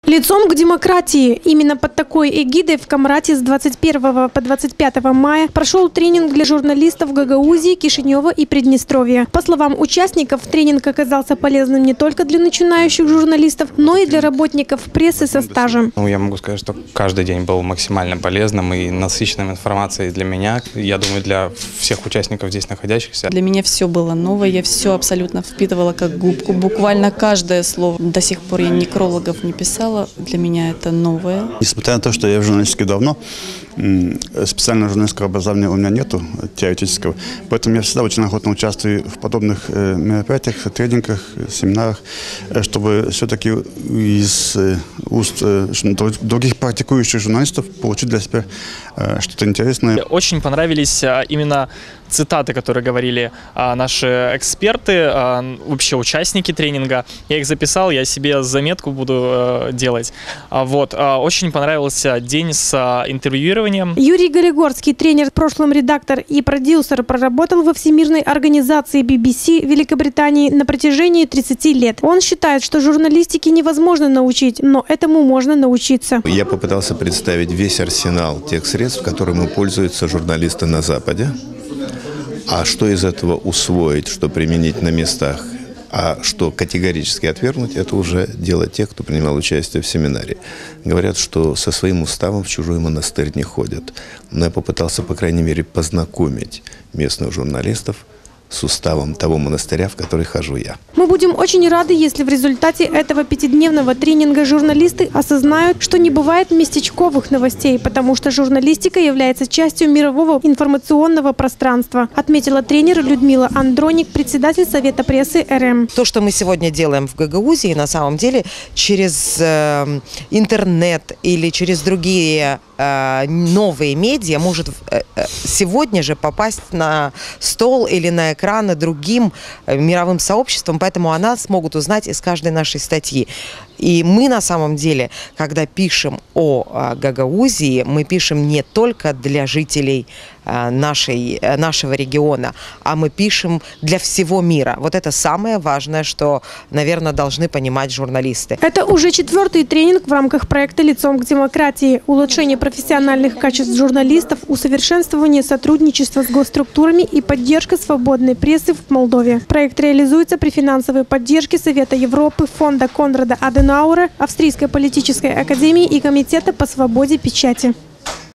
Лицом к демократии. Именно под такой эгидой в Камрате с 21 по 25 мая прошел тренинг для журналистов Гагаузии, Кишинева и Приднестровья. По словам участников, тренинг оказался полезным не только для начинающих журналистов, но и для работников прессы со стажем. Я могу сказать, что каждый день был максимально полезным и насыщенным информацией для меня. Я думаю, для всех участников здесь находящихся. Для меня все было новое, я все абсолютно впитывала как губку. Буквально каждое слово. До сих пор я некрологов не писала. Для меня это новое. Несмотря на то, что я в журналистике давно, специального журналистского образования у меня нету, теоретического. Поэтому я всегда очень охотно участвую в подобных мероприятиях, тренингах, семинарах, чтобы все-таки из уст других практикующих журналистов получить для себя что-то интересное. Очень понравились именно цитаты, которые говорили наши эксперты, вообще участники тренинга. Я их записал, я себе заметку буду делать. Очень понравился день с интервьюированием. Юрий Голигорский, тренер, в прошлом редактор и продюсер, проработал во Всемирной организации BBC Великобритании на протяжении 30 лет. Он считает, что журналистике невозможно научить, но этому можно научиться. Я попытался представить весь арсенал тех средств, которыми пользуются журналисты на Западе. А что из этого усвоить, что применить на местах, а что категорически отвергнуть, это уже дело тех, кто принимал участие в семинаре. Говорят, что со своим уставом в чужой монастырь не ходят. Но я попытался, по крайней мере, познакомить местных журналистов с уставом того монастыря, в который хожу я. Мы будем очень рады, если в результате этого пятидневного тренинга журналисты осознают, что не бывает местечковых новостей, потому что журналистика является частью мирового информационного пространства, отметила тренер Людмила Андроник, председатель Совета прессы РМ. То, что мы сегодня делаем в Гагаузии, на самом деле через интернет или через другие новые медиа может сегодня же попасть на стол или на экраны другим мировым сообществом, поэтому о нас могут узнать из каждой нашей статьи. И мы на самом деле, когда пишем о Гагаузии, мы пишем не только для жителей нашего региона, а мы пишем для всего мира. Вот это самое важное, что, наверное, должны понимать журналисты. Это уже 4-й тренинг в рамках проекта «Лицом к демократии». Улучшение профессиональных качеств журналистов, усовершенствование сотрудничества с госструктурами и поддержка свободной прессы в Молдове. Проект реализуется при финансовой поддержке Совета Европы, фонда Конрада Аденауэра, Австрийской политической академии и Комитета по свободе печати.